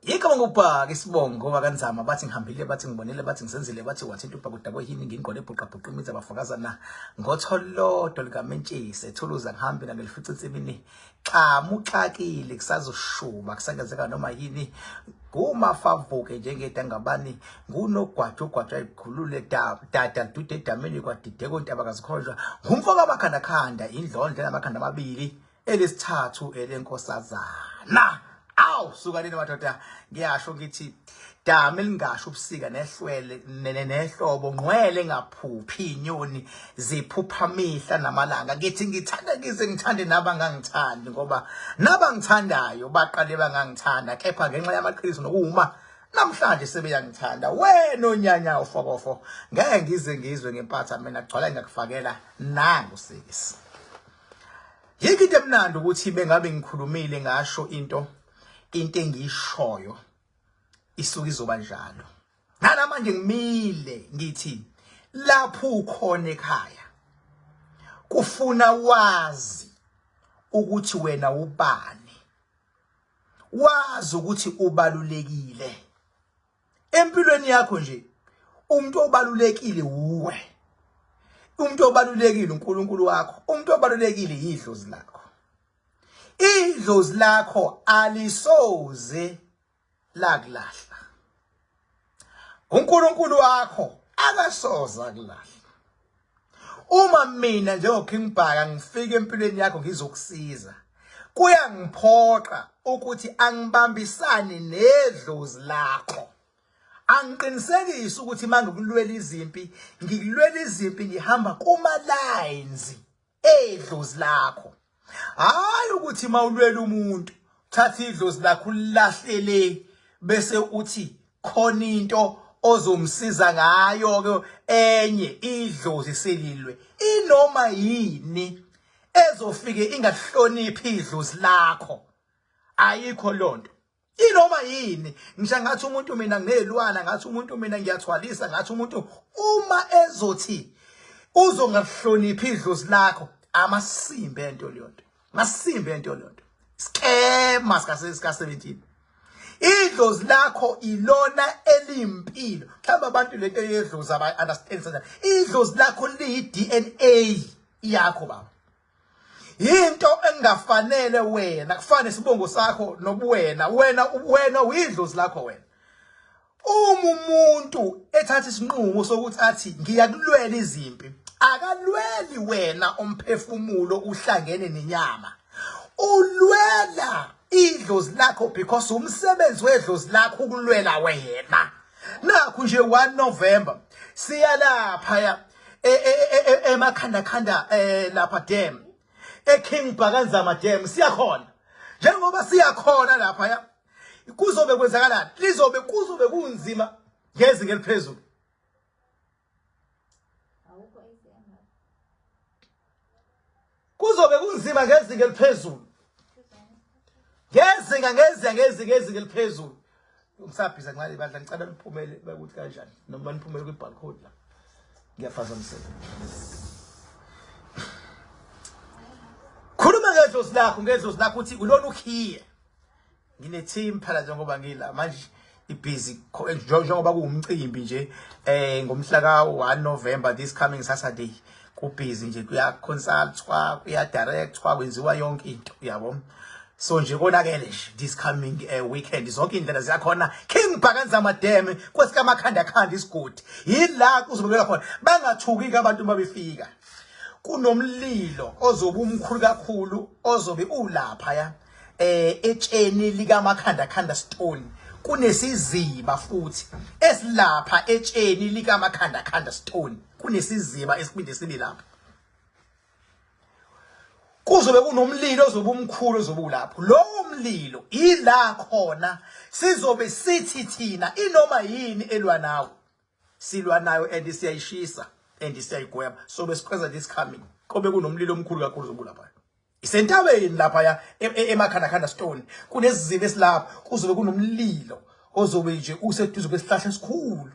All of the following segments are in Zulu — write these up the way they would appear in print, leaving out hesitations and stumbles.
Yiko ngubhaka isibongo ngoba kanzama bathi ngihambile bathi ngibonile bathi ngisenzile bathi wathi ubhaka udabo yini ngingqole ebhuqa imithi abafakazana ngotholodo likamentshisi ethuluza ngihambe ngelifica insimini xamuxakile kusazoshuba kusangezeka noma yini kumafavuke njengedangabani ngunogwadugwadwa ikhulule dada dude edameni kwadideko intaba kazikhonjwa ngumfoka amakhandakhanda indlondle namakhanda amabili elesithathu elenkosazana. Aw sukanini madoda ngiyasho ngithi dama elingasho ubusika nehlwele nehlobo ngqwele ngaphuphi inyoni ziphupha amihla namalanga ngithi ngithanda ngize ngithande nabangangithandi ngoba nabangithandayo baqale bangangithanda kepha ngenxa yamaqiniso nokuma namhlanje sebeyangithanda wena onyanya ufokofo ngeke ngize ngizwe ngempatha mina gcwala ngakufakela nangu sisi. Yiki into emnandi ukuthi bengabe ngikhulumile ngasho into engiyishoyo isuka izoba njalo. Namanje ngimile ngithi lapho ukhona ekhaya kufuna wazi ukuthi wena ubani, wazi ukuthi ubalulekile empilweni yakho nje. Umuntu obalulekile uwe, umuntu obalulekile uNkulunkulu wakho, umuntu obalulekile idlozi lakho. Idlozi lakho alisoze lakulahla. uNkulunkulu wakho akasoze akulahla. Uma mina njengoKing Bhaka ngifike empilweni yakho ngizokusiza, kuyangiphoqa ukuthi angibambisane nedlozi lakho. Angiqinisekise ukuthi manje ngikulwela izimpi, ngihamba kuma lines edlozi lakho. Hayi ukuthi mawulwela umuntu thatha idlozi lakho ulahlele bese uthi khona into ozomsiza ngayo ke enye idlozi selilwe. Inoma yini ezofike ingahloniphi idlozi lakho ayikho lonto. Inoma yini ngisho ngathi umuntu mina nginelwana, ngathi umuntu mina ngiyathwalisa, ngathi umuntu uma ezothi uzongahloniphi idlozi lakho amasimbe ento leyonto, masimbe ento leyonto. Skema sika 17. Idlozi lakho ilona elimpilo. Mhlawumbe abantu lento yedlozi aba understand sana. Idlozi lakho liyi DNA yakho baba. Into engafanele wena kufane isibongo sakho nobuwena, wena uyidlozi lakho wena. Umuntu ethatha isinqumo sokuthi athi ngiyakulwela izimpi, akalweli wena umphefumulo uhlangene nenyama. Ulwela idlozi lakho because umsebenzi wedlozi lakho ukulwela wena. Nakho nje 1 November siya lapha ya emakhanda lapha dam eKing Bhakanzama dam siyakhona. Njengoba siyakhona lapha ya kuzobe kwenzakalani? Kuzobe kunzima ngezinga eliphezulu. Kuzobe kunzima ngezinga eliphezulu. Ngezinga eliphezulu. Ngisabhiza nqale bandla ngicela liphumele ukuthi kanjani noma niphumele kwibalcony la. Ngiyafazamisela. Khuluma ngedlozi lakho uthi ulona ukhiye. Ngine team phela njengoba ngila manje ibusy njengoba kuwumcimbi nje ngomhla ka 1 November this coming Saturday. Kubusy nje kuya consultwa, kuya directwa, kwenziwa yonke into yabo. So nje konakele nje this coming weekend zonke indlela ziyakhona King Bhakanzama dam kwesikamakhandakhanda isigodi. Yila kuzobekela khona bangathuki abantu mabefika. Kunomlilo ozobe umkhulu kakhulu ozobe ulapha ya etsheni likamakhandakhanda stone. Kunesiziba futhi esilapha etsheni likamakhandakhanda stone. Kunesiziba esiphinde sibe lapha. Kuzobe kunomlilo ozobe umkhulu ozobe ulapho. Lowo mlilo ila khona sizobe sithi thina inoma yini elwa nawo silwa nayo and siyayishisa and siyayigweba. So besiqheza this coming kobe kunomlilo omkhulu kakhulu ozobe ulapha. Isentabeni lapha ya emakhandakhanda stone kunesiziba esilapha kuzobe kunomlilo ozobe nje useduze kwesihlahla esikhulu.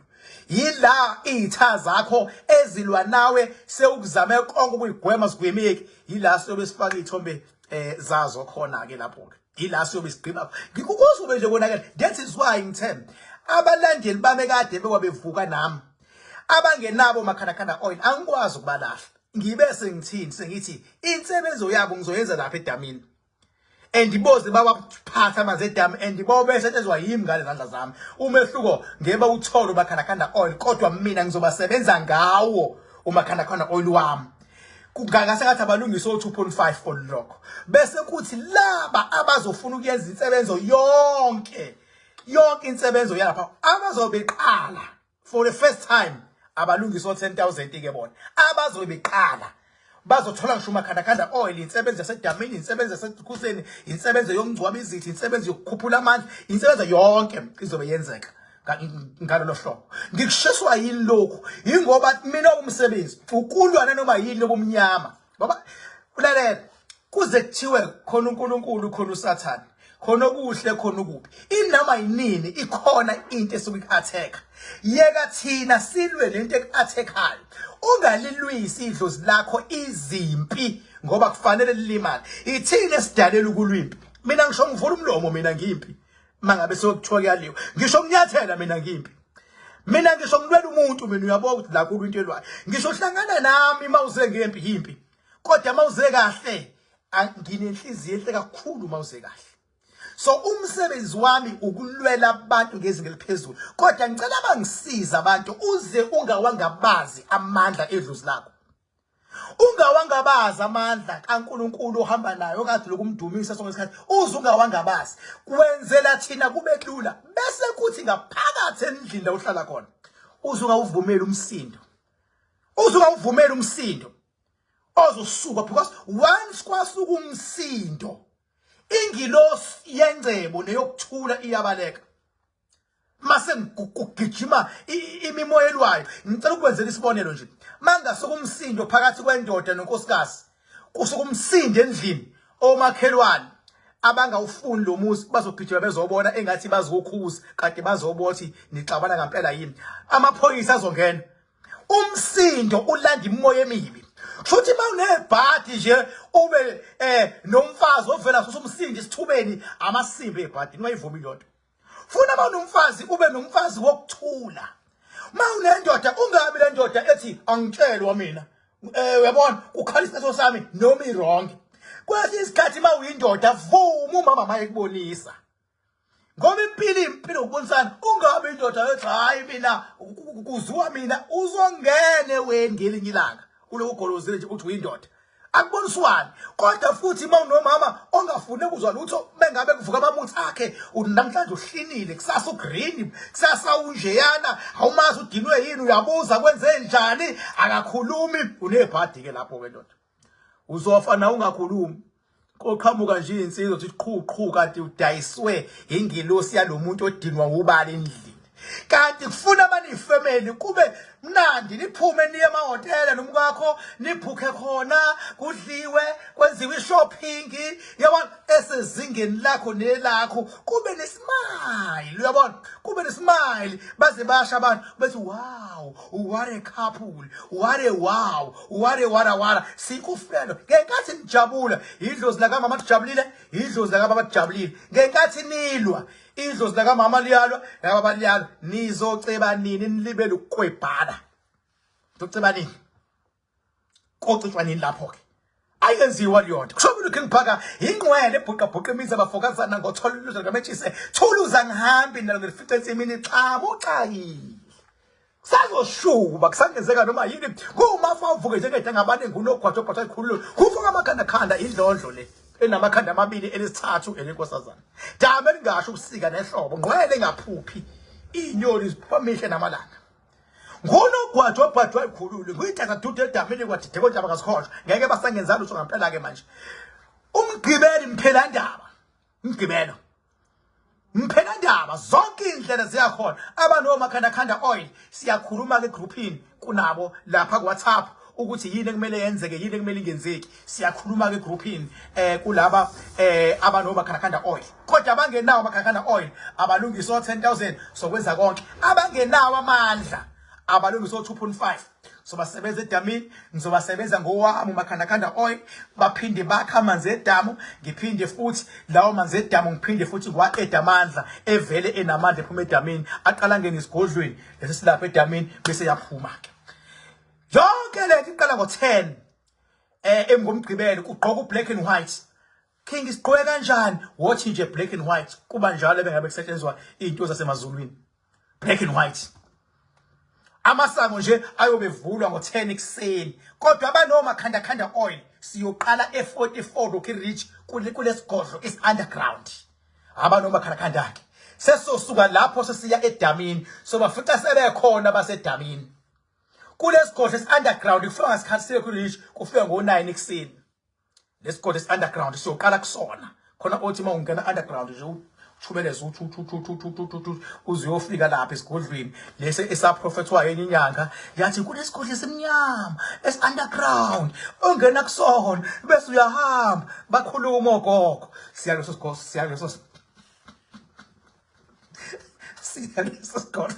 Yila izitha zakho ezilwa nawe sewukuzame konke ukuyigwema sigwemeki. Yila sobe sifaka izithombe zazo khona ke lapho ke. ila siyobe sigqiba ngikukuzobe nje konakala. That is why ngithe abalandeli bami kade bekwabevuka nami abangenabo makhanakhana oil angikwazi ukubalahla ngibese ngithini sengithi insebenzo yabo ngizoyenza lapha edamini andiboze bawaphatha amanzi edami andibobe besetshenzwa yimi ngale zandla zami umehluko ngeke bawuthole umakhanakhana oil kodwa mina ngizobasebenza ngawo umakhanakhana oil wami kungakase ngathi abalungisa o2.5 for lokho bese kuthi laba abazofuna ukuyenza insebenzo yonke insebenzo yalapha abazobeqala for the first time abalungisa 10,000 ke bona abazobeqala bazothola ngisho umakhanakhana oil insebenzo yasedamini insebenzo yasekuseni insebenzo yokungcwaba izithi insebenzo yokukhuphula amandla insebenzo yonke izobe yenzeka ngalolo hlobo ngikusheswa yini lokho ingoba mina umsebenzi ukulwana noma yini obumnyama baba ulalela kuze kuthiwe khona uNkulunkulu khona uSathane khona okuhle khona okubi inoma yinini ikhona into esuku-attack yeka thina silwe lento ekuattackhayo ungalilwisi idlozi lakho izimpi ngoba kufanele lilimale ithina esidalela ukulwimpi mina ngisho ngivula umlomo mina ngimpi mangabe sokuthiwa kuyaliwa ngisho nginyathela mina ngimpi mina ngisho ngilwela umuntu mina uyabona ukuthi la kulo into elwayo ngisho hlangana nami mawuze ngempi yimpi kodwa mawuze kahle nginenhliziyo enhle kakhulu mawuze kahle so umsebenzi wami ukulwela abantu ngezinga eliphezulu kodwa ngicela bangisiza abantu uze ungawangabazi amandla edlozi lakho ungawangabazi amandla kaNkulunkulu ohamba nayo okade lokumdumisa sonke isikhathi uze ungawangabazi kwenzela thina kube lula bese kuthi ngaphakathi endlini la uhlala khona uze ungawuvumela umsindo ozosuka because once kwasuka umsindo ingilosi yengcebo neyokuthula iyabaleka mase ngigijima imimoya elwayo ngicela ukwenzela isibonelo nje mangasuka umsindo phakathi kwendoda nonkosikazi kusuka umsindo endlini omakhelwane abangawufuni lo muzi bazogijima bezobona engathi bazokukhuza kanti bazobothi nixabana ngempela yini amaphoyisa azongena umsindo ulanda imoya emibi futhi mawunebhadi nje ube nomfazi ovela usumsindi isithubeni amasimbi ebhadi ngayivumi lonto funa mawunomfazi ube nomfazi wokuthula mawunendoda ungabi le ndoda ethi angitshelwa mina uyabona ukhalisa iso sami noma irong kwathi isikhathi mawuyindoda vuma umama mayekubonisa ngoba impilo ukubonisana ungabi indoda ethi hayi mina kuzuwa mina uzongene wena ngelinye ilanga uloku golozile nje uthi uyindoda akuboniswani kodwa futhi mawunomama ongafune ukuzwa lutho bengabe kuvuka abamuthi akhe namhlanje uhlinile kusasa ugreen kusasa unjeyana awumazi udinwe yini uyabuza kwenze njani akakhulumi unebhadi ke lapho ke ndoda uzofana ungakhulumi koqhamuka nje insizwe uthi qhu kanti udayiswe ingilosi yalomuntu odinwa ubali endlini kanti kufuna abanifamily kube mnandi niphume niye emahotela nomkakho nibhuke khona kudliwe kwenziwe shopping yabona esezingeni lakho nelakho kube nesmile uyabona kube nesmile baze basha abantu bethi wow what a couple what a wara sikufelo ngenkathi nijabula idlozi la kamama tujabulile idlozi la kababa tujabulile ngenkathi nilwa idlozi la kamama liyalwa yababa liyalwa nizoceba nini nilibele ukukwebhana doceba nini kokucwa nini lapho ke ayenziwa liyonto kushobula uKingphaka ingcwele ebhuqa imizi abafokazana ngotholuza ngametshise thuluza ngihambi nalo nge-15 minutes uxakile sazoshuba kusangenzeka noma yini kumafa uvuke njengede ngabane ngunogwajo bhatha ikhululo kuvuka amakhanda indlondlo le enamakhanda amabili elisithathu elenkosazana dame lingasho ubusika nehlobo ngcwele ngaphuphi inyoni ziphamihle namalanga ngunogwajo bhatha ikhululo nguyithatha dude edameni kwathi deko njaba ngasikhoshwa ngeke basangenzana utho ngempela ke manje umgibeli mgibelo mphelandaba zonke indlela ziyakhona abantu omakhanda oil siyakhuluma ke groupini kunabo lapha ku WhatsApp ukuthi yini ekumele yenzeke yini ekumele ingenzeki siyakhuluma ke groupini kulaba abantu omakhanda oil kodwa abangenawo amakhanda oil abalungisa 10,000 sokwenza konke abangenawo amandla abalungisa 2.5 sobasebenza edamini ngizobasebenza ngowami umakhanda oil baphinde bakha amanzi edamu ngiphinde futhi lawo manzi edamu ngiphinde futhi ngiwaqeda amandla evele enamandla ephuma edamini aqala ngene isigodlweni lesi silapha edamini bese yaphuma ke yonke le iqala ngo10 emngomgqibelo kugqoka ublack and white King isiqoke kanjani wathi nje black and white kuba njalo bengabe kusetshenzwa izinto zasemazulwini black and white amasango nje ayobevulwa ngo10 ekseni kodwa abanoma khanda oil siyoqala e44 Rocky Ridge kulesigodlo is underground abanoma khanda ke sesosuka lapho sesiya edamini so bafica sebekhona basedamini kulesigodlo is underground kufika ngasikhathi Rocky Ridge kufika ngo9 ekseni lesigodlo is underground siyoqala kusona khona othi mawungena underground nje uthubeleza uzuyofika lapha esigodlweni lese esaprofethwayo enye inyanga yathi kulesigodlo esimnyama es underground ongena kusona bese uyahamba bakhuluma ogogo siyaleso sigodlo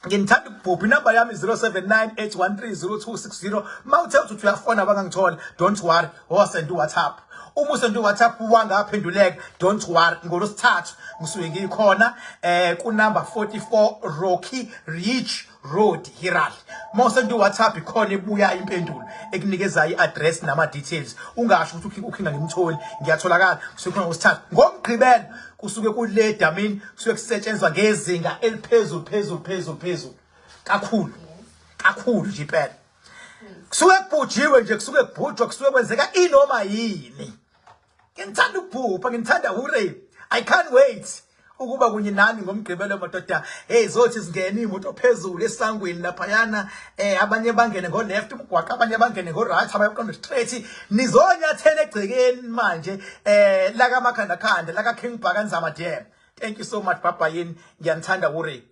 ngithanda ukubhupha inamba yami 0798130260 mawuthe uthi uyafona bangangithola don't worry wasend WhatsApp uma usend WhatsApp wangaphenduleka don't worry ngolosithathu ngisuke ngikhona ku number 44 Rocky Ridge Road Hiral mawusend WhatsApp ikhona ebuya impendulo ekunikeza iaddress nama details ungasho ukuthi ukhinga ngimtholi ngiyatholakala kusuke ngosithathu ngomgqibelo kusuke kule damini kusuke kusetshenzwa ngezinga eliphezulu kakhulu nje phela kusuke kubhujiwe nje kusuke kubhujwa kusuke kwenzeka inoma yini ngithanda ukubhupha ngithanda hure I can't wait ukuba kunye nani ngomgqibelo madoda zothi singena imoto phezulu esangweni lapha yana abanye bangene ngo left umgwaqo abanye bangene ngo right abayiqonda straight nizonyathela egcekeni manje la kaMakhanda la ka King Bhakanzama Dam thank you so much baba yini ngiyanthanda hure